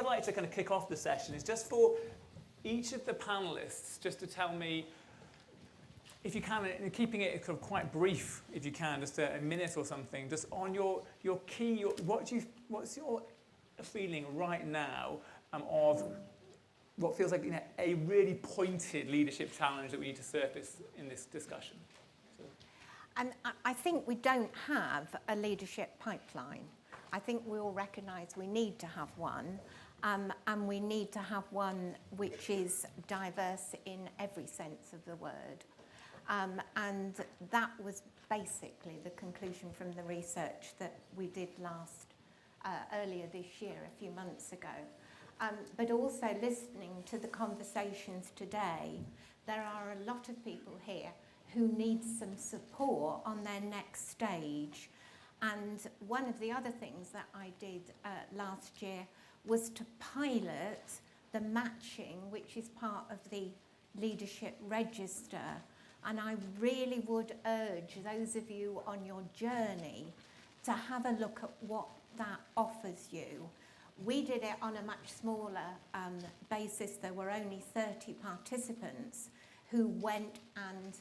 I'd like to kind of kick off the session is just for each of the panelists just to tell me, if you can, and keeping it kind of quite brief, if you can, just a minute or something, just on your key, what's your feeling right now of what feels like a really pointed leadership challenge that we need to surface in this discussion? So. And I think we don't have a leadership pipeline. I think we all recognise we need to have one, and we need to have one which is diverse in every sense of the word. And that was basically the conclusion from the research that we did earlier this year, a few months ago. But also listening to the conversations today, there are a lot of people here who need some support on their next stage. And one of the other things that I did last year was to pilot the matching, which is part of the leadership register. And I really would urge those of you on your journey to have a look at what that offers you. We did it on a much smaller basis. There were only 30 participants who went and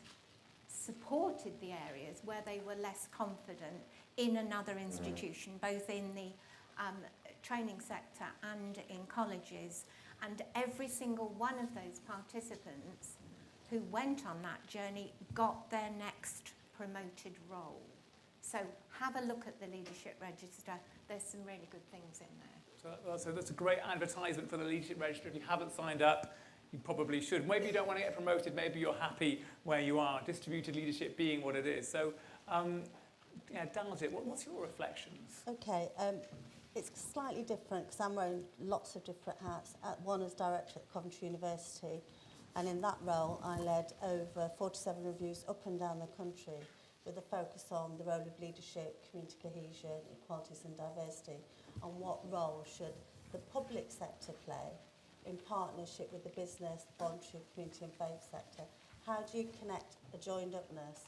supported the areas where they were less confident in another institution, both in the training sector and in colleges. And every single one of those participants who went on that journey got their next promoted role. So have a look at the leadership register. There's some really good things in there. So that's a great advertisement for the leadership register. If you haven't signed up, you probably should. Maybe you don't want to get promoted. Maybe you're happy where you are, distributed leadership being what it is. So, Daljit, what's your reflections? Okay, it's slightly different because I'm wearing lots of different hats. One as director at Coventry University, and in that role I led over 47 reviews up and down the country with a focus on the role of leadership, community cohesion, equalities and diversity, and what role should the public sector play in partnership with the business, voluntary, community and faith sector. How do you connect a joined-upness,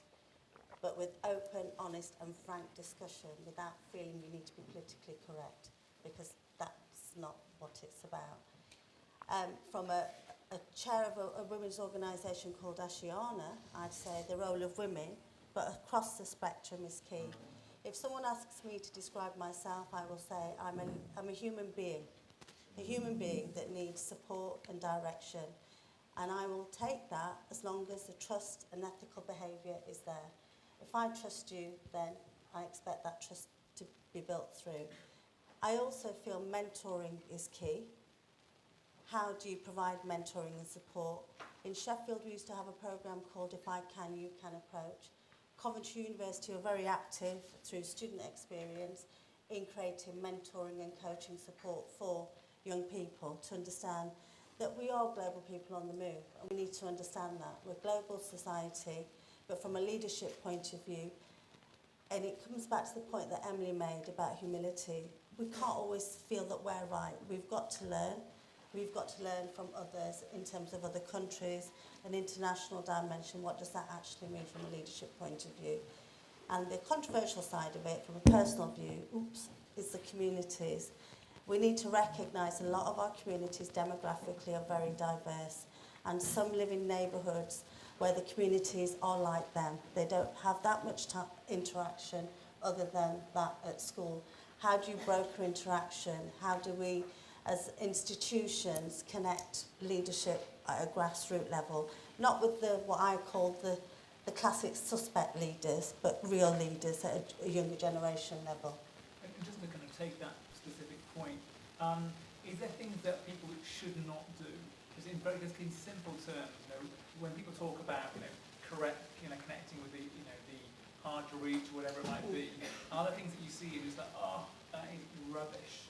but with open, honest and frank discussion without feeling you need to be politically correct, because that's not what it's about. From a chair of a women's organisation called Ashiana, I'd say the role of women, but across the spectrum, is key. If someone asks me to describe myself, I will say I'm a human being that needs support and direction. And I will take that as long as the trust and ethical behaviour is there. If I trust you, then I expect that trust to be built through. I also feel mentoring is key. How do you provide mentoring and support? In Sheffield, we used to have a programme called If I Can, You Can approach. Coventry University are very active through student experience in creating mentoring and coaching support for young people to understand that we are global people on the move, and we need to understand that. We're a global society, but from a leadership point of view, and it comes back to the point that Emily made about humility, we can't always feel that we're right. We've got to learn. We've got to learn from others in terms of other countries, an international dimension. What does that actually mean from a leadership point of view? And the controversial side of it, from a personal view, is the communities. We need to recognise a lot of our communities demographically are very diverse, and some live in neighbourhoods where the communities are like them. They don't have that much interaction other than that at school. How do you broker interaction? How do we, as institutions, connect leadership at a grassroots level? Not with what I call the classic suspect leaders, but real leaders at a younger generation level. And just to kind of take that specific point, is there things that people should not do? Because in simple terms, when people talk about connecting with the hard to reach, whatever it might be, are there things that you see and just like, that is rubbish?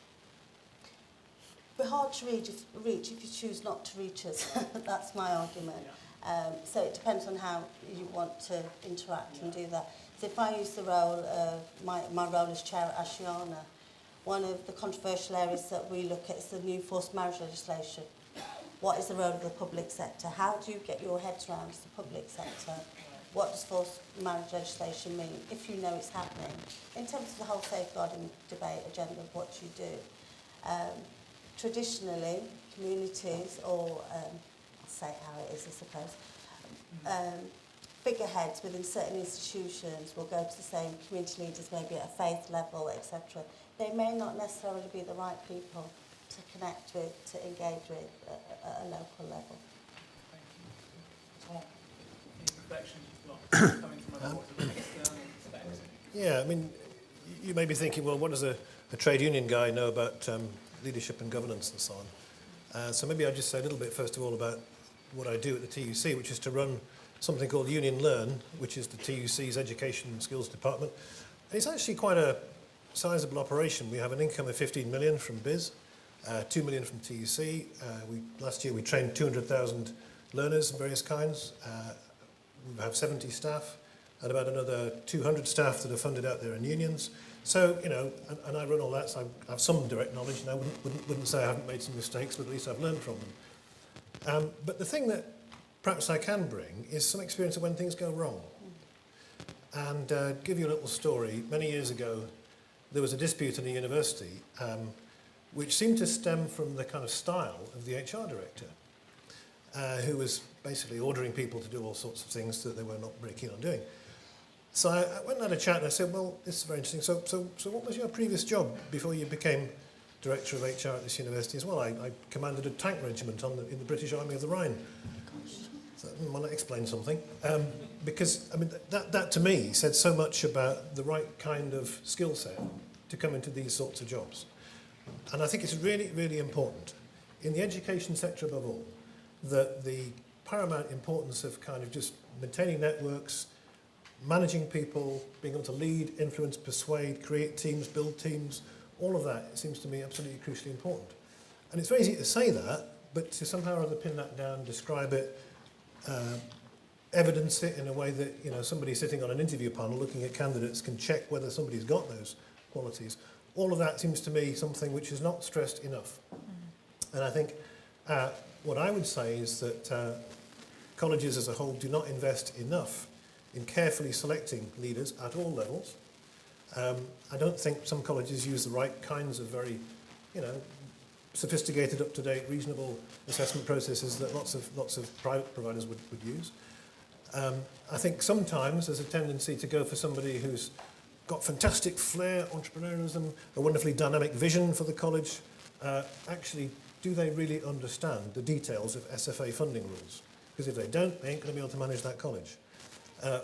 We're hard to reach if you choose not to reach us. That's my argument. Yeah. So it depends on how you want to interact and do that. So if I use the role of my role as chair at Ashiana, one of the controversial areas that we look at is the new forced marriage legislation. What is the role of the public sector? How do you get your heads around the public sector? What does forced marriage legislation mean if you know it's happening? In terms of the whole safeguarding debate agenda of what you do. traditionally, communities, or I'll say it how it is, I suppose, figureheads within certain institutions will go to the same community leaders, maybe at a faith level, etc. They may not necessarily be the right people to connect with, to engage with at a local level. Thank you. Tom, any reflections you've got coming from a more sort of external perspective? Yeah, I mean, you may be thinking, well, what does a trade union guy know about leadership and governance and so on? So maybe I'll just say a little bit, first of all, about what I do at the TUC, which is to run something called Union Learn, which is the TUC's education and skills department. And it's actually quite a sizable operation. We have an income of 15 million from BIS, 2 million from TUC. Last year we trained 200,000 learners of various kinds. We have 70 staff and about another 200 staff that are funded out there in unions. So, you know, and I run all that, so I have some direct knowledge, and I wouldn't say I haven't made some mistakes, but at least I've learned from them. But the thing that perhaps I can bring is some experience of when things go wrong. And give you a little story. Many years ago, there was a dispute in a university which seemed to stem from the kind of style of the HR director, who was basically ordering people to do all sorts of things that they were not very keen on doing. So I went and had a chat and I said, well, this is very interesting. So what was your previous job before you became director of HR at this university as well? I commanded a tank regiment in the British Army of the Rhine. So well, that explains something. Because, I mean, that to me said so much about the right kind of skill set to come into these sorts of jobs. And I think it's really, really important, in the education sector above all, that the paramount importance of kind of just maintaining networks, managing people, being able to lead, influence, persuade, create teams, build teams, all of that seems to me absolutely crucially important. And it's very easy to say that, but to somehow or other pin that down, describe it, evidence it in a way that, you know, somebody sitting on an interview panel looking at candidates can check whether somebody's got those qualities. All of that seems to me something which is not stressed enough. And I think what I would say is that colleges as a whole do not invest enough in carefully selecting leaders at all levels. I don't think some colleges use the right kinds of very, you know, sophisticated, up-to-date, reasonable assessment processes that lots of private providers would use. I think sometimes there's a tendency to go for somebody who's got fantastic flair, entrepreneurialism, a wonderfully dynamic vision for the college. Actually, do they really understand the details of SFA funding rules? Because if they don't, they ain't going to be able to manage that college.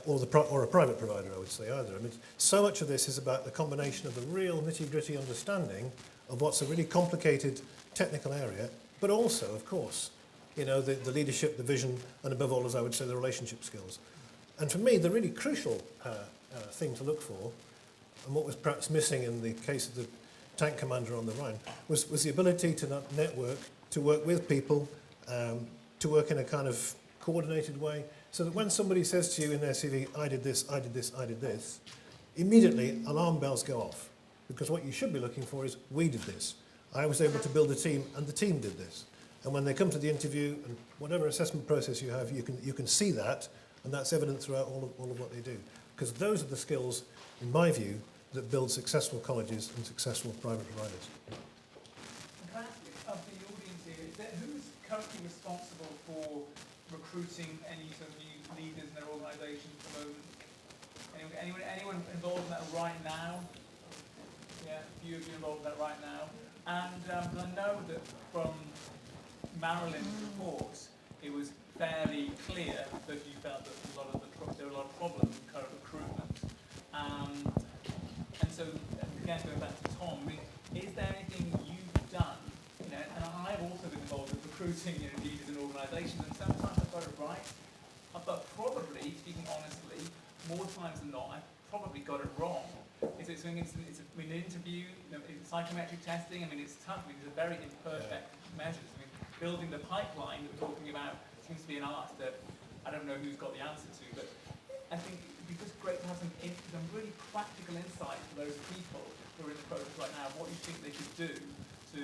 Or a private provider, I would say, either. I mean, so much of this is about the combination of the real nitty-gritty understanding of what's a really complicated technical area, but also, of course, you know, the leadership, the vision, and above all, as I would say, the relationship skills. And for me, the really crucial thing to look for, and what was perhaps missing in the case of the tank commander on the Rhine, was the ability to network, to work with people, to work in a kind of coordinated way, so that when somebody says to you in their CV, I did this, I did this, I did this, immediately alarm bells go off. Because what you should be looking for is, we did this. I was able to build a team, and the team did this. And when they come to the interview, and whatever assessment process you have, you can see that, and that's evident throughout all of what they do. Because those are the skills, in my view, that build successful colleges and successful private providers. Can I ask of the audience here, who's currently responsible for recruiting any sort of new leaders in their organisations at the moment? Anyone involved in that right now? Yeah, a few of you involved in that right now. And I know that from Marilyn's report, it was fairly clear that you felt that there were a lot of problems with current recruitment. And so, again, going back to Tom, I mean, is there anything you've done? You know, and I've also been involved with recruiting, you know, leaders in organisations, and sometimes I've got it right, but probably, speaking honestly, more times than not, I've probably got it wrong. It's an interview, you know, it's psychometric testing. I mean, it's tough. I mean, these are very imperfect measures. I mean, building the pipeline that we're talking about seems to be an art that I don't know who's got the answer to, but I think it'd be just great to have some really practical insight for those people who are in the process right now, what you think they should do to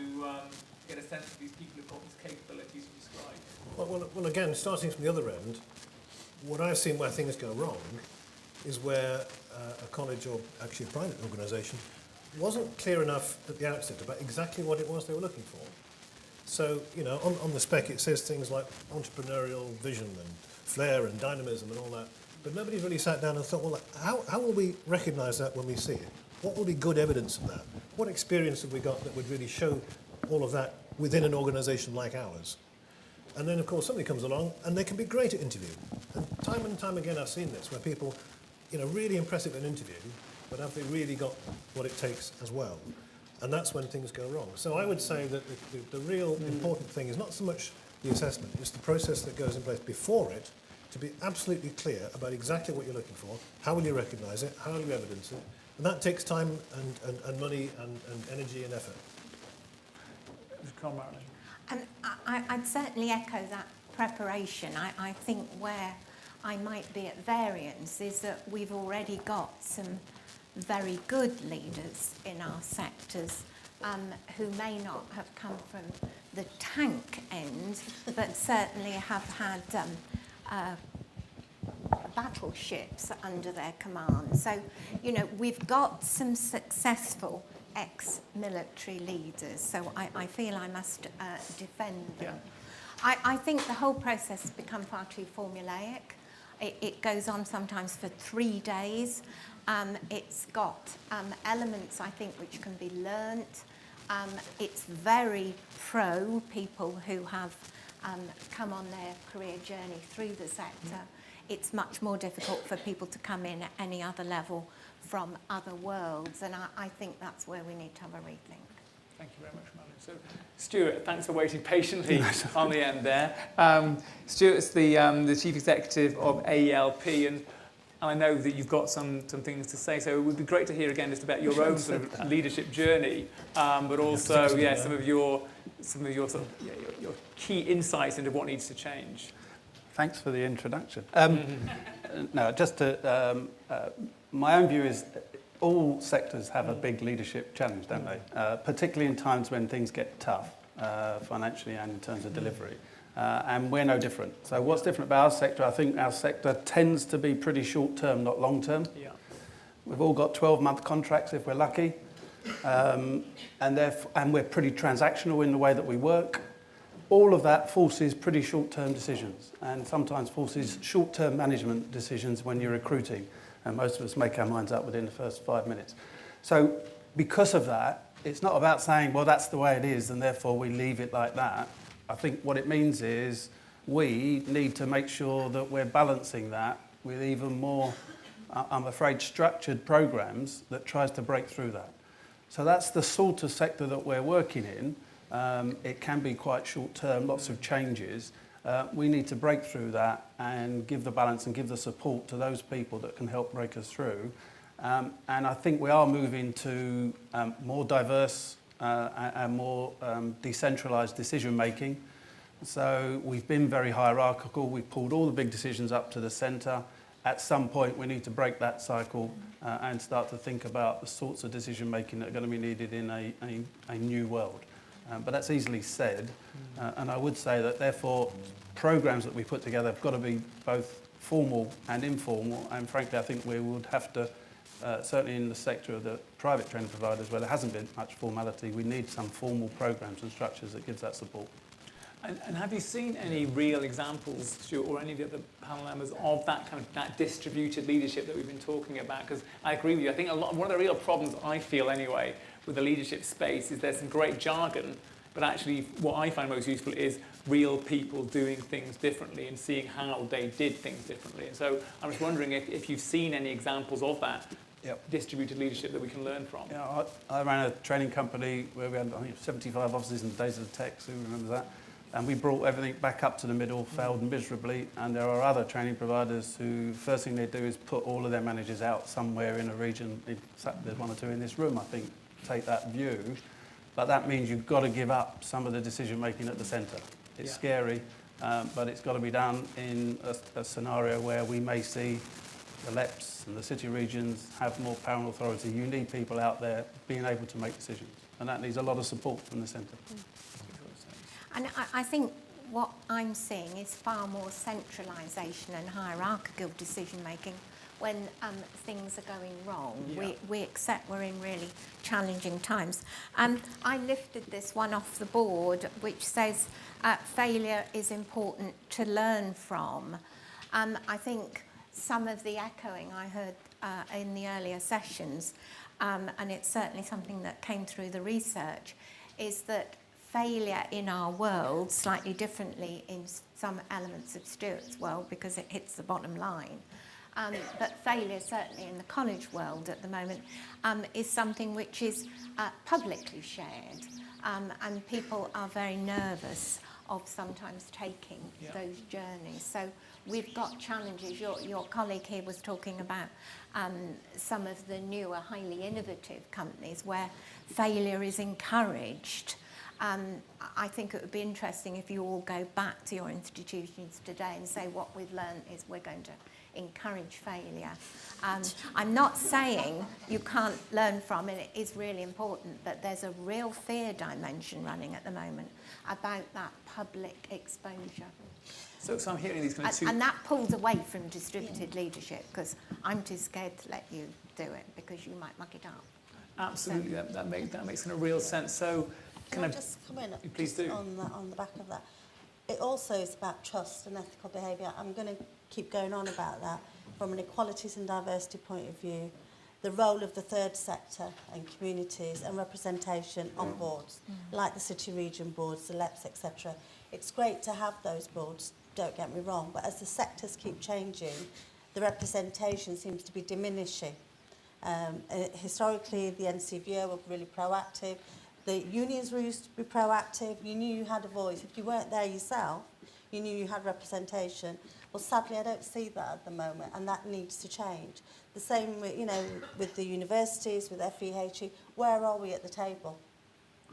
get a sense of these people who've got these capabilities you described. Well, again, starting from the other end, what I've seen where things go wrong is where a college or actually a private organisation wasn't clear enough at the outset about exactly what it was they were looking for. So, you know, on the spec it says things like entrepreneurial vision and flair and dynamism and all that. But nobody's really sat down and thought, well, how will we recognise that when we see it? What will be good evidence of that? What experience have we got that would really show all of that within an organisation like ours? And then, of course, somebody comes along and they can be great at interviewing. And time again, I've seen this, where people, you know, really impressive at an interview, but have they really got what it takes as well? And that's when things go wrong. So I would say that the real important thing is not so much the assessment, it's the process that goes in place before it, to be absolutely clear about exactly what you're looking for, how will you recognise it, how will you evidence it, and that takes time and money and energy and effort. And I'd certainly echo that preparation. I think where I might be at variance is that we've already got some very good leaders in our sectors who may not have come from the tank end, but certainly have had battleships under their command. So, you know, we've got some successful ex-military leaders, so I feel I must defend them. Yeah. I think the whole process has become far too formulaic. It goes on sometimes for 3 days. It's got elements, I think, which can be learnt. It's very pro people who have come on their career journey through the sector. It's much more difficult for people to come in at any other level from other worlds, and I think that's where we need to have a rethink. Thank you very much, Manu. So, Stuart, thanks for waiting patiently on the end there. Stuart's the Chief Executive of AELP, and I know that you've got some things to say, so it would be great to hear again just about your own sort of leadership journey, but also, some of your sort of your key insights into what needs to change. Thanks for the introduction. No, just to, my own view is all sectors have a big leadership challenge, don't they? Particularly in times when things get tough, financially and in terms of delivery. And we're no different. So what's different about our sector? I think our sector tends to be pretty short-term, not long-term. Yeah. We've all got 12-month contracts if we're lucky. And we're pretty transactional in the way that we work. All of that forces pretty short-term decisions and sometimes forces short-term management decisions when you're recruiting. And most of us make our minds up within the first 5 minutes. So because of that, it's not about saying, well, that's the way it is and therefore we leave it like that. I think what it means is we need to make sure that we're balancing that with even more, I'm afraid, structured programs that tries to break through that. So that's the sort of sector that we're working in. It can be quite short-term, lots of changes. We need to break through that and give the balance and give the support to those people that can help break us through. And I think we are moving to more diverse and more decentralised decision-making. So we've been very hierarchical. We've pulled all the big decisions up to the centre. At some point, we need to break that cycle and start to think about the sorts of decision-making that are going to be needed in a new world. But that's easily said, and I would say that therefore programs that we put together have got to be both formal and informal, and frankly I think we would have to, certainly in the sector of the private training providers where there hasn't been much formality, we need some formal programs and structures that gives that support. And have you seen any real examples, Stuart, or any of the other panel members of that kind of that distributed leadership that we've been talking about? Because I agree with you. I think one of the real problems I feel anyway with the leadership space is there's some great jargon, but actually what I find most useful is real people doing things differently and seeing how they did things differently. And so I'm just wondering if you've seen any examples of that distributed leadership that we can learn from. Yeah, I ran a training company where we had 75 offices in the days of the tech, who remembers that? And we brought everything back up to the middle, failed miserably, and there are other training providers who first thing they do is put all of their managers out somewhere in a region. There's one or two in this room, I think, take that view. But that means you've got to give up some of the decision making at the centre. It's scary, but it's got to be done in a scenario where we may see the LEPs and the city regions have more power and authority. You need people out there being able to make decisions, and that needs a lot of support from the centre. And I think what I'm seeing is far more centralisation and hierarchical decision-making when things are going wrong. Yeah. We accept we're in really challenging times. I lifted this one off the board, which says failure is important to learn from. I think some of the echoing I heard in the earlier sessions, and it's certainly something that came through the research, is that failure in our world, slightly differently in some elements of Stuart's world because it hits the bottom line, but failure certainly in the college world at the moment is something which is publicly shared, and people are very nervous of sometimes taking those journeys. So we've got challenges. Your colleague here was talking about some of the newer, highly innovative companies where failure is encouraged. I think it would be interesting if you all go back to your institutions today and say what we've learned is we're going to encourage failure. I'm not saying you can't learn from it, it is really important, but there's a real fear dimension running at the moment about that public exposure. So I'm hearing these kind of two... And that pulls away from distributed leadership, because I'm too scared to let you do it because you might muck it up. Absolutely, that makes kind of real sense. So Can I just come in Please do. on the back of that? It also is about trust and ethical behaviour. I'm going to keep going on about that from an equalities and diversity point of view, the role of the third sector and communities and representation on boards, like the city region boards, the LEPs, etc. It's great to have those boards, don't get me wrong, but as the sectors keep changing, the representation seems to be diminishing. Historically, the NCVO were really proactive. The unions were used to be proactive. You knew you had a voice. If you weren't there yourself, you knew you had representation. Well, sadly, I don't see that at the moment, and that needs to change. The same with, with the universities, with FEHE. Where are we at the table?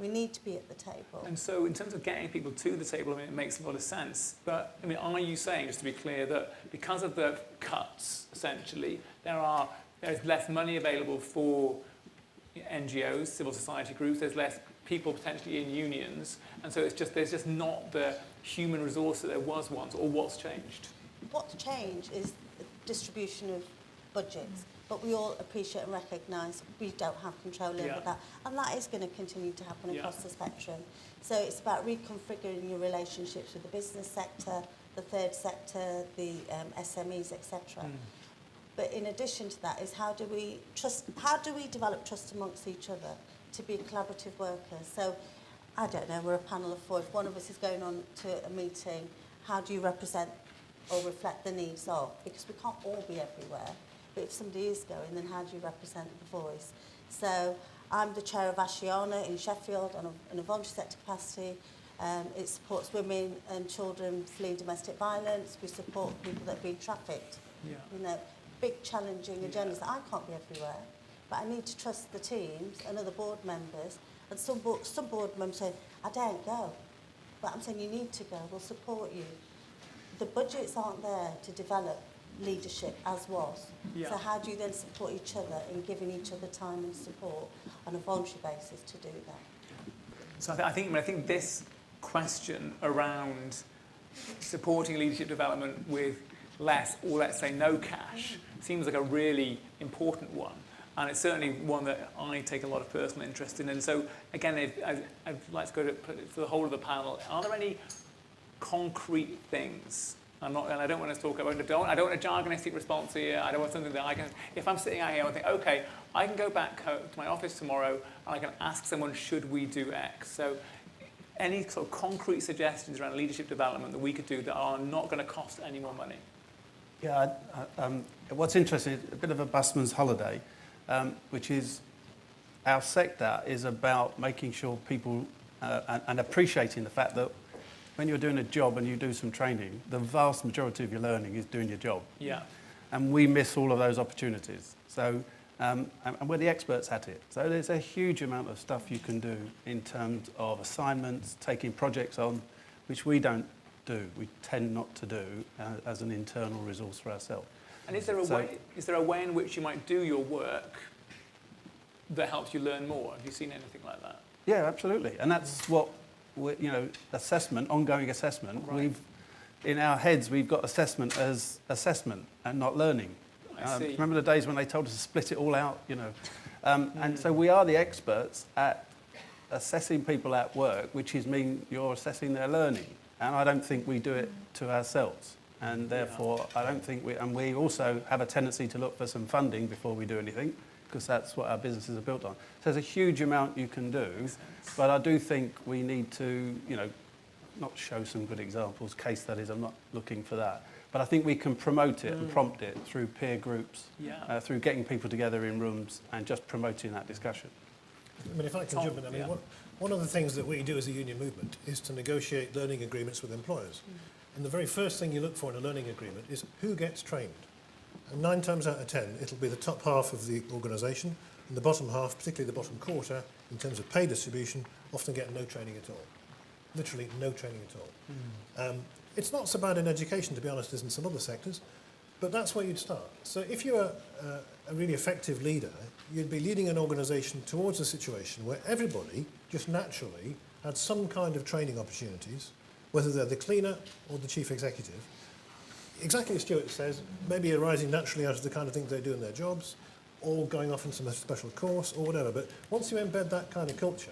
We need to be at the table. And so in terms of getting people to the table, I mean, it makes a lot of sense. But, I mean, are you saying, just to be clear, that because of the cuts, essentially, there's less money available for NGOs, civil society groups, there's less people potentially in unions, and so there's just not the human resource that there was once, or what's changed? What's changed is the distribution of budgets, but we all appreciate and recognise we don't have control over that, and that is going to continue to happen across the spectrum. So it's about reconfiguring your relationships with the business sector, the third sector, the SMEs, etc. But in addition to that is how do we develop trust amongst each other to be collaborative workers? So, I don't know, we're a panel of 4. If one of us is going on to a meeting, how do you represent or reflect the needs of? Because we can't all be everywhere. But if somebody is going, then how do you represent the voice? So, I'm the chair of Ashiana in Sheffield in a voluntary sector capacity. It supports women and children fleeing domestic violence. We support people that have been trafficked. Big challenging agendas that I can't be everywhere, but I need to trust the teams and other board members. And some board members say, I don't go, but I'm saying you need to go, we'll support you. The budgets aren't there to develop leadership as was. So how do you then support each other in giving each other time and support on a voluntary basis to do that? So I think this question around supporting leadership development with less, or let's say no cash, seems like a really important one. And it's certainly one that I take a lot of personal interest in. And so, again, I'd like to go to the whole of the panel. Are there any concrete things? I don't want to talk about, I don't want a jargonistic response here. I don't want something that I can, if I'm sitting out here and think, okay, I can go back to my office tomorrow and I can ask someone, should we do X? So any sort of concrete suggestions around leadership development that we could do that are not going to cost any more money? Yeah, what's interesting, a bit of a busman's holiday, which is our sector is about making sure people and appreciating the fact that when you're doing a job and you do some training, the vast majority of your learning is doing your job. Yeah. And we miss all of those opportunities. So, and we're the experts at it. So there's a huge amount of stuff you can do in terms of assignments, taking projects on, which we don't do. We tend not to do as an internal resource for ourselves. And is there a way in which you might do your work that helps you learn more? Have you seen anything like that? Yeah, absolutely. And that's what assessment, ongoing assessment. Right. In our heads, we've got assessment as assessment and not learning. I see. Remember the days when they told us to split it all out, you know? And so we are the experts at assessing people at work, which is mean you're assessing their learning. And I don't think we do it to ourselves. And therefore, I don't think and we also have a tendency to look for some funding before we do anything, because that's what our businesses are built on. So there's a huge amount you can do, but I do think we need to, you know, not show some good examples, case studies, I'm not looking for that. But I think we can promote it and prompt it through peer groups, through getting people together in rooms and just promoting that discussion. I mean, if I can jump in, I mean, one of the things that we do as a union movement is to negotiate learning agreements with employers. And the very first thing you look for in a learning agreement is who gets trained. And 9 times out of 10, it'll be the top half of the organisation, and the bottom half, particularly the bottom quarter, in terms of pay distribution, often get no training at all. Literally no training at all. It's not so bad in education, to be honest, as in some other sectors, but that's where you'd start. So if you're a really effective leader, you'd be leading an organisation towards a situation where everybody just naturally had some kind of training opportunities, whether they're the cleaner or the chief executive. Exactly as Stuart says, maybe arising naturally out of the kind of things they do in their jobs, or going off on some special course or whatever. But once you embed that kind of culture,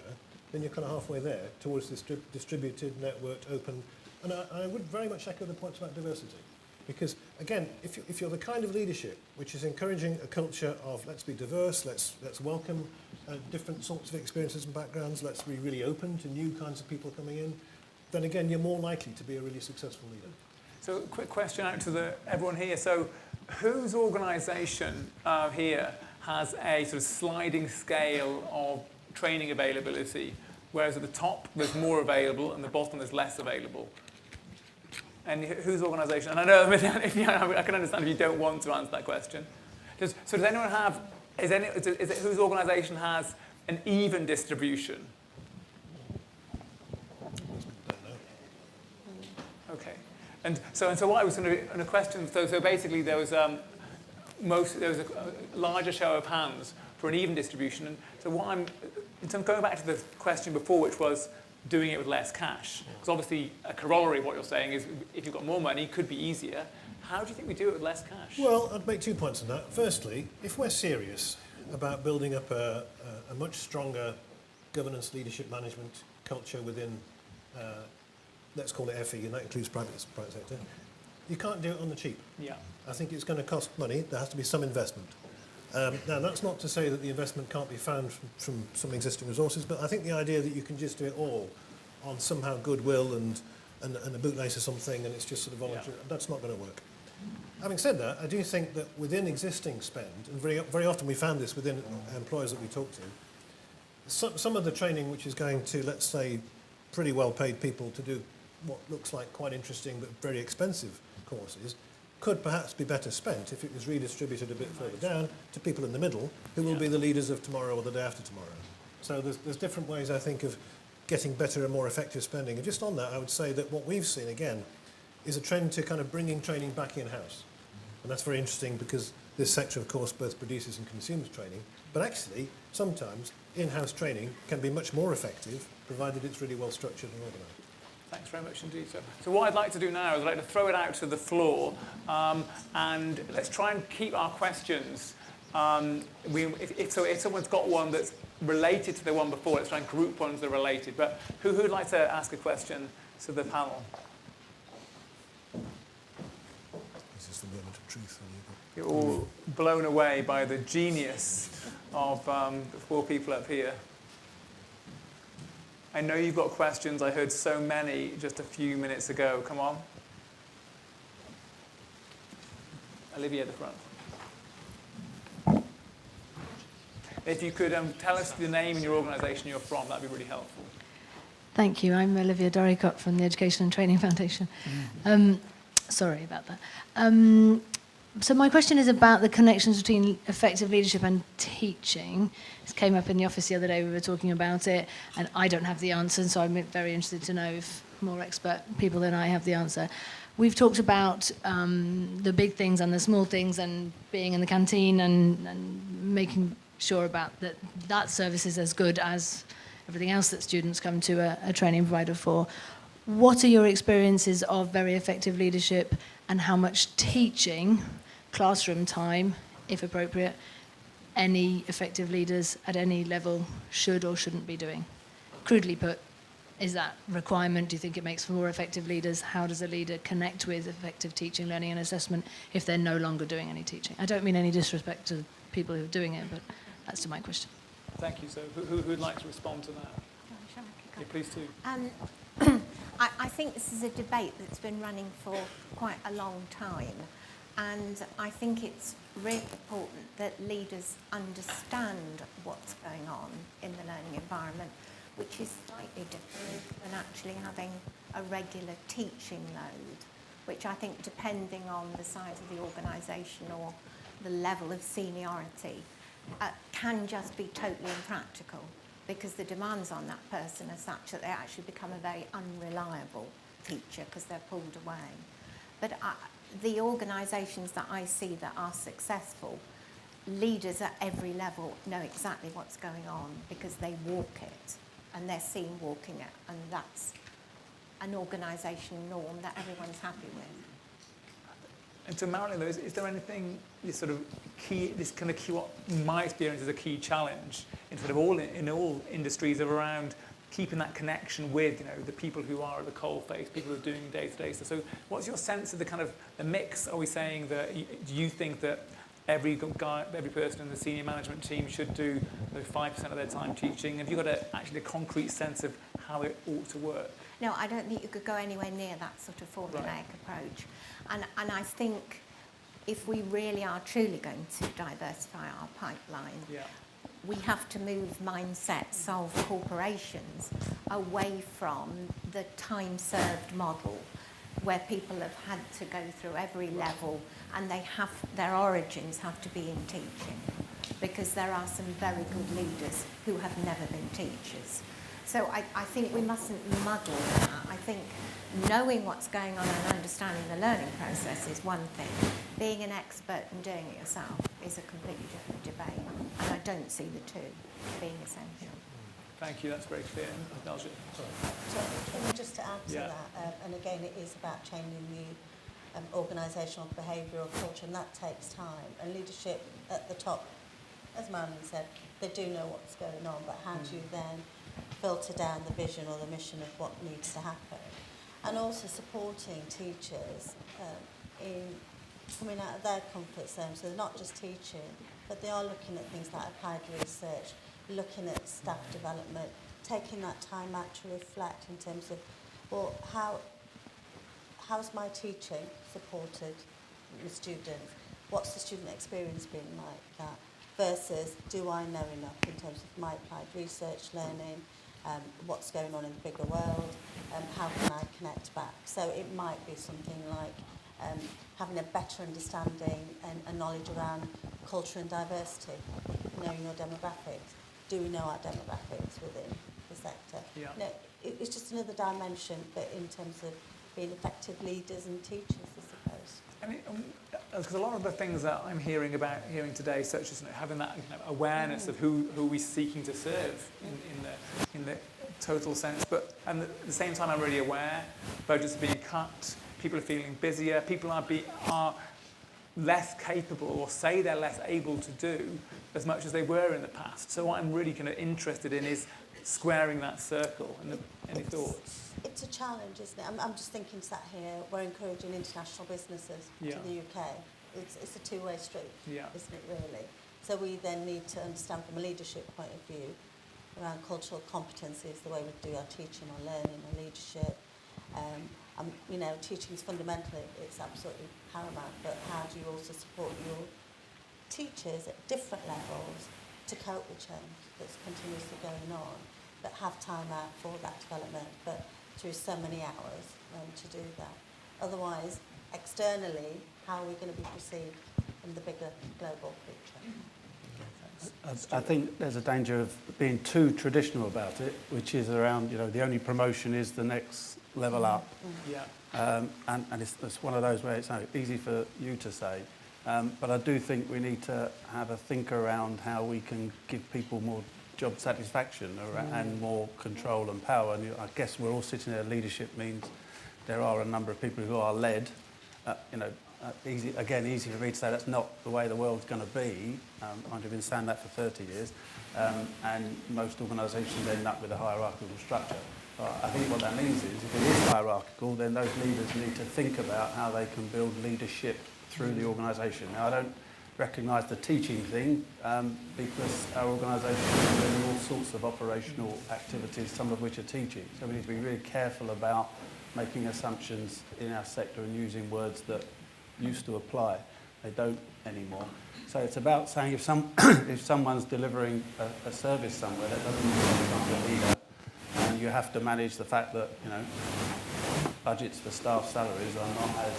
then you're kind of halfway there towards this distributed, networked, open. And I would very much echo the points about diversity. Because, again, if you're the kind of leadership which is encouraging a culture of let's be diverse, let's welcome different sorts of experiences and backgrounds, let's be really open to new kinds of people coming in, then again, you're more likely to be a really successful leader. So a quick question out to everyone here. So whose organisation here has a sort of sliding scale of training availability, whereas at the top there's more available and the bottom there's less available? And whose organisation? And I know, I can understand if you don't want to answer that question. Does anyone have, is it whose organisation has an even distribution? Okay. And so what I was going to question, so basically there was a larger show of hands for an even distribution. And so going back to the question before, which was doing it with less cash, because obviously a corollary of what you're saying is if you've got more money, it could be easier. How do you think we do it with less cash? Well, I'd make 2 points on that. Firstly, if we're serious about building up a much stronger governance, leadership, management culture within, let's call it FE, and that includes private sector, you can't do it on the cheap. Yeah. I think it's going to cost money. There has to be some investment. Now, that's not to say that the investment can't be found from some existing resources, but I think the idea that you can just do it all on somehow goodwill and a bootlace or something, and it's just sort of voluntary, that's not going to work. Having said that, I do think that within existing spend, and very often we found this within employers that we talk to, some of the training which is going to, let's say, pretty well-paid people to do what looks like quite interesting but very expensive courses, could perhaps be better spent if it was redistributed a bit further down to people in the middle who will be the leaders of tomorrow or the day after tomorrow. So there's different ways, I think, of getting better and more effective spending. And just on that, I would say that what we've seen, again, is a trend to kind of bringing training back in-house. And that's very interesting because this sector, of course, both produces and consumes training. But actually, sometimes in-house training can be much more effective, provided it's really well structured and organised. Thanks very much indeed, sir. So what I'd like to do now is I'd like to throw it out to the floor, and let's try and keep our questions. If someone's got one that's related to the one before, let's try and group ones that are related. But who'd like to ask a question to the panel? This is the moment of truth. You're all blown away by the genius of the 4 people up here. I know you've got questions. I heard so many just a few minutes ago. Come on. Olivia at the front. If you could tell us the name and your organisation you're from, that'd be really helpful. Thank you. I'm Olivia Doricott from the Education and Training Foundation. Sorry about that. So my question is about the connections between effective leadership and teaching. This came up in the office the other day. We were talking about it, and I don't have the answer, so I'm very interested to know if more expert people than I have the answer. We've talked about the big things and the small things and being in the canteen and making sure about that service is as good as everything else that students come to a training provider for. What are your experiences of very effective leadership and how much teaching classroom time, if appropriate, any effective leaders at any level should or shouldn't be doing? Crudely put, is that requirement? Do you think it makes for more effective leaders? How does a leader connect with effective teaching, learning and assessment if they're no longer doing any teaching? I don't mean any disrespect to people who are doing it, but that's to my question. Thank you. So who would like to respond to that? Shall I kick Yeah, please do. off? I think this is a debate that's been running for quite a long time. And I think it's really important that leaders understand what's going on in the learning environment, which is slightly different than actually having a regular teaching load, which I think, depending on the size of the organisation or the level of seniority, can just be totally impractical, because the demands on that person are such that they actually become a very unreliable teacher because they're pulled away. But the organisations that I see that are successful, leaders at every level know exactly what's going on because they walk it and they're seen walking it, and that's an organisational norm that everyone's happy with. And so, Marilyn, though, is there anything, this sort of key, this kind of key, what in my experience is a key challenge in sort of in all industries, of around keeping that connection with, you know, the people who are at the coalface, people who are doing day-to-day stuff. So what's your sense of the kind of the mix? Are we saying that, do you think that every person in the senior management team should do 5% of their time teaching? Have you got actually a concrete sense of how it ought to work? No, I don't think you could go anywhere near that sort of formulaic approach. And I think if we really are truly going to diversify our pipeline, we have to move mindsets of corporations away from the time-served model, where people have had to go through every level and their origins have to be in teaching, because there are some very good leaders who have never been teachers. So I think we mustn't muddle that. I think knowing what's going on and understanding the learning process is one thing. Being an expert and doing it yourself is a completely different debate. And I don't see the two being essential. Thank you, that's very clear. Naljit. So, just to add to Yeah. that, and again, it is about changing the organisational behavioural culture, and that takes time. And leadership at the top, as Marilyn said, they do know what's going on, but how do you then filter down the vision or the mission of what needs to happen? And also supporting teachers in coming out of their comfort zone. So they're not just teaching, but they are looking at things like applied research, looking at staff development, taking that time out to reflect in terms of, well, how's my teaching supported the students? What's the student experience been like that? Versus, do I know enough in terms of my applied research learning, what's going on in the bigger world, how can I connect back? So it might be something like having a better understanding and knowledge around culture and diversity, knowing your demographics. Do we know our demographics within the sector? Yeah. No, it's just another dimension, but in terms of being effective leaders and teachers, I suppose. And because a lot of the things that I'm hearing today, such as having that awareness of who we're seeking to serve in the total sense, but and at the same time I'm really aware budgets are being cut, people are feeling busier, people are less capable, or say they're less able to do as much as they were in the past. So what I'm really kind of interested in is squaring that circle. And any thoughts? It's a challenge, isn't it? I'm just thinking, sat here, we're encouraging international businesses to the UK. It's a two-way street, isn't it, really? So we then need to understand from a leadership point of view around cultural competencies, the way we do our teaching or learning or leadership. You know, teaching is fundamentally, it's absolutely paramount, but how do you also support your teachers at different levels to cope with change that's continuously going on, but have time out for that development, but through so many hours to do that. Otherwise, externally, how are we going to be perceived in the bigger global picture? I think there's a danger of being too traditional about it, which is around, you know, the only promotion is the next level up. And it's one of those where it's easy for you to say. But I do think we need to have a think around how we can give people more job satisfaction and more control and power. And I guess we're all sitting there, leadership means there are a number of people who are led. You know, easy for me to say that's not the way the world's going to be. I've been saying that for 30 years, and most organisations end up with a hierarchical structure. But I think what that means is, if it is hierarchical, then those leaders need to think about how they can build leadership through the organisation. Now, I don't recognise the teaching thing because our organisation is doing all sorts of operational activities, some of which are teaching. So we need to be really careful about making assumptions in our sector and using words that used to apply. They don't anymore. So it's about saying if someone's delivering a service somewhere, that doesn't mean they become a leader. And you have to manage the fact that, you know, budgets for staff salaries are not as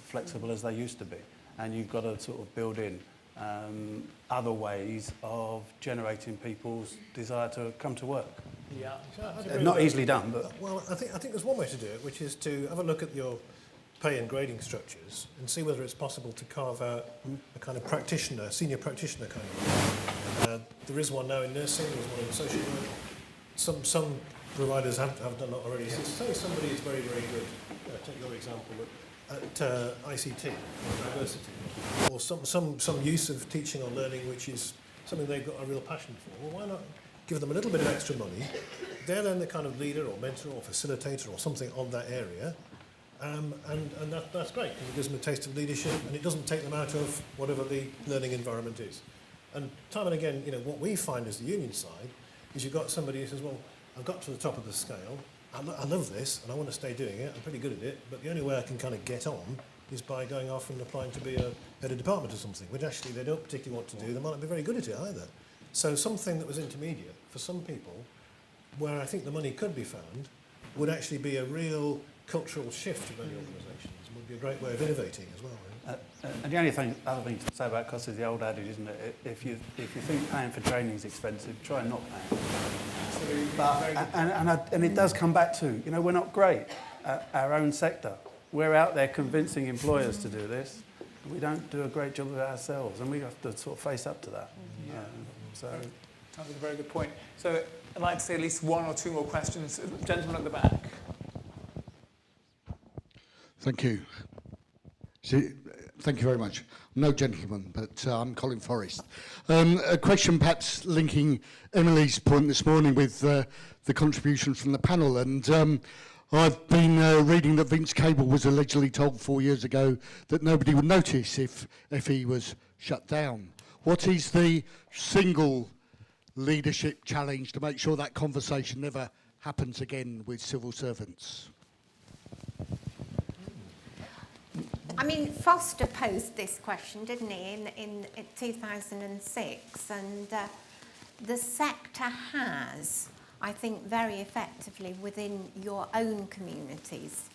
flexible as they used to be. And you've got to sort of build in other ways of generating people's desire to come to work. Yeah. Not easily done, but... Well, I think there's one way to do it, which is to have a look at your pay and grading structures and see whether it's possible to carve out a kind of practitioner, senior practitioner kind of role. There is one now in nursing, there's one in social work. Some providers have done that already. So say somebody is very, very good, take your example, at ICT, diversity, or some use of teaching or learning which is something they've got a real passion for. Well, why not give them a little bit of extra money? They're then the kind of leader or mentor or facilitator or something on that area. And that's great, because it gives them a taste of leadership and it doesn't take them out of whatever the learning environment is. And time and again, you know, what we find as the union side is you've got somebody who says, well, I've got to the top of the scale, I love this and I want to stay doing it, I'm pretty good at it, but the only way I can kind of get on is by going off and applying to be a head of department or something, which actually they don't particularly want to do, they might not be very good at it either. So something that was intermediate for some people, where I think the money could be found, would actually be a real cultural shift of many organisations, would be a great way of innovating as well. And the only other thing to say about costs is the old adage, isn't it? If you think paying for training is expensive, try not paying. And it does come back to, you know, we're not great at our own sector. We're out there convincing employers to do this. We don't do a great job of it ourselves, and we have to sort of face up to that. So That's a very good point. So I'd like to say at least one or two more questions. Gentleman at the back. Thank you. Thank you very much. No gentleman, but I'm Colin Forrest. A question perhaps linking Emily's point this morning with the contribution from the panel. And I've been reading that Vince Cable was allegedly told 4 years ago that nobody would notice if FE was shut down. What is the single leadership challenge to make sure that conversation never happens again with civil servants? I mean, Foster posed this question, didn't he, in 2006, and the sector has, I think, very effectively within your own communities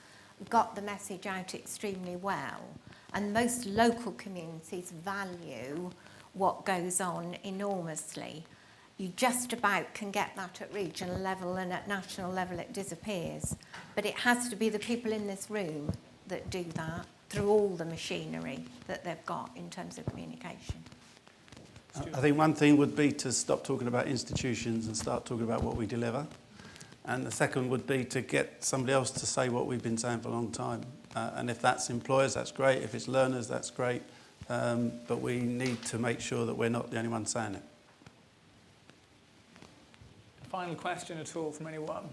got the message out extremely well, and most local communities value what goes on enormously. You just about can get that at regional level, and at national level it disappears. But it has to be the people in this room that do that, through all the machinery that they've got in terms of communication. I think one thing would be to stop talking about institutions and start talking about what we deliver. And the second would be to get somebody else to say what we've been saying for a long time. And if that's employers, that's great. If it's learners, that's great. But we need to make sure that we're not the only ones saying it. Final question at all from anyone?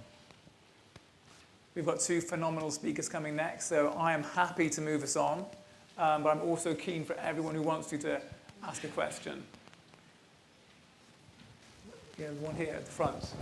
We've got two phenomenal speakers coming next, so I am happy to move us on, but I'm also keen for everyone who wants to ask a question. Yeah, there's one here at the front.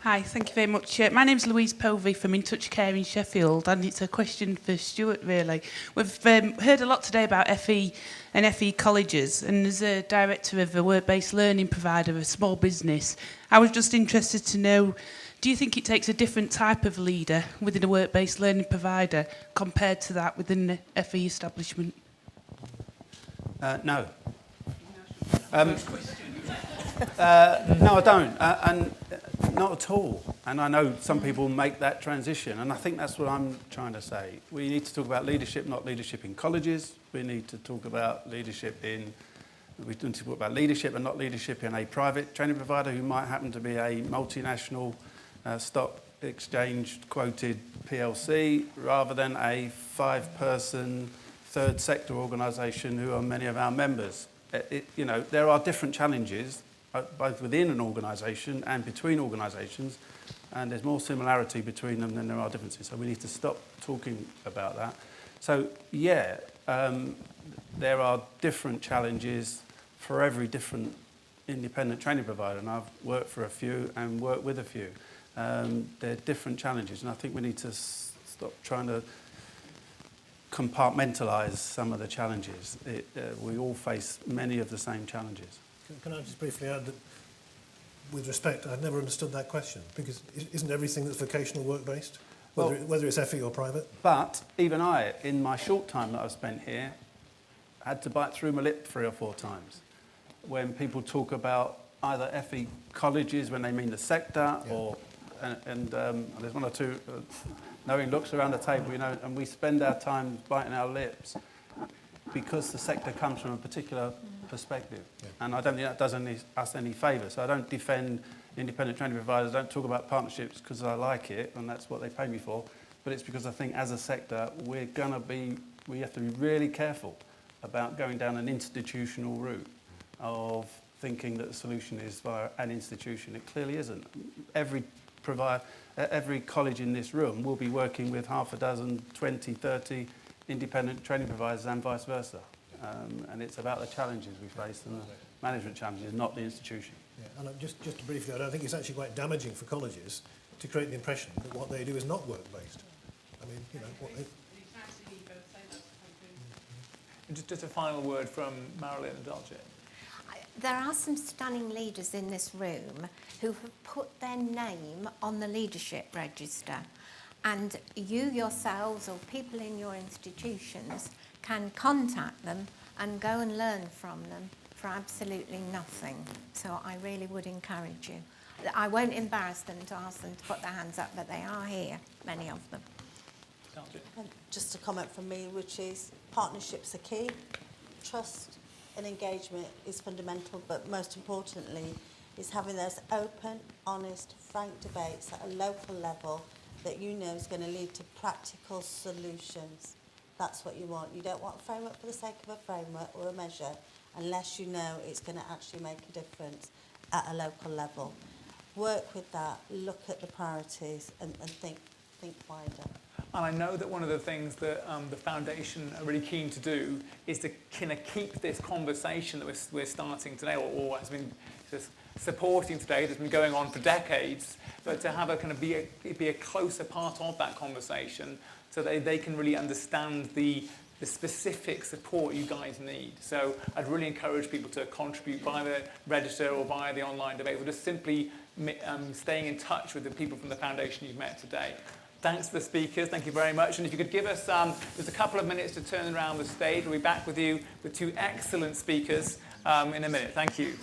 Hi, thank you very much. My name's Louise Povey from In Touch Care in Sheffield, and it's a question for Stuart, really. We've heard a lot today about FE and FE colleges, and as a director of a work-based learning provider of a small business, I was just interested to know, do you think it takes a different type of leader within a work-based learning provider compared to that within the FE establishment? No. No, I don't, and not at all. And I know some people make that transition, and I think that's what I'm trying to say. We need to talk about leadership, not leadership in colleges. We need to talk about leadership in We need to talk about leadership and not leadership in a private training provider who might happen to be a multinational stock exchange quoted PLC rather than a 5-person third sector organisation who are many of our members. You know, there are different challenges both within an organisation and between organisations, and there's more similarity between them than there are differences. So we need to stop talking about that. So yeah, there are different challenges for every different independent training provider, and I've worked for a few and worked with a few. They're different challenges, and I think we need to stop trying to compartmentalise some of the challenges. We all face many of the same challenges. Can I just briefly add that, with respect, I've never understood that question, because isn't everything that's vocational work-based, whether it's FE or private? But even I, in my short time that I've spent here, had to bite through my lip 3 or 4 times when people talk about either FE colleges when they mean the sector, or there's 1 or 2 knowing looks around the table, you know, and we spend our time biting our lips because the sector comes from a particular perspective. Yeah. And I don't think that does us any favours. So I don't defend independent training providers, I don't talk about partnerships because I like it and that's what they pay me for, but it's because I think as a sector we have to be really careful about going down an institutional route of thinking that the solution is via an institution. It clearly isn't. Every college in this room will be working with half a dozen, 20, 30 independent training providers and vice versa. And it's about the challenges we face and the management challenges, not the institution. Yeah, and just to briefly add, I think it's actually quite damaging for colleges to create the impression that what they do is not work-based. I mean, you know, Just a final word from Marilyn and Daljit. There are some stunning leaders in this room who have put their name on the leadership register, and you yourselves or people in your institutions can contact them and go and learn from them for absolutely nothing. So I really would encourage you. I won't embarrass them to ask them to put their hands up, but they are here, many of them. Just a comment from me, which is partnerships are key. Trust and engagement is fundamental, but most importantly is having those open, honest, frank debates at a local level that you know is going to lead to practical solutions. That's what you want. You don't want a framework for the sake of a framework or a measure unless you know it's going to actually make a difference at a local level. Work with that, look at the priorities and think wider. And I know that one of the things that the Foundation are really keen to do is to kind of keep this conversation that we're starting today, or has been just supporting today, that's been going on for decades, but to have a kind of be a closer part of that conversation so that they can really understand the specific support you guys need. So I'd really encourage people to contribute via the register or via the online debate, or just simply staying in touch with the people from the Foundation you've met today. Thanks to the speakers, thank you very much. And if you could give us just a couple of minutes to turn around the stage, we'll be back with you with 2 excellent speakers in a minute. Thank you.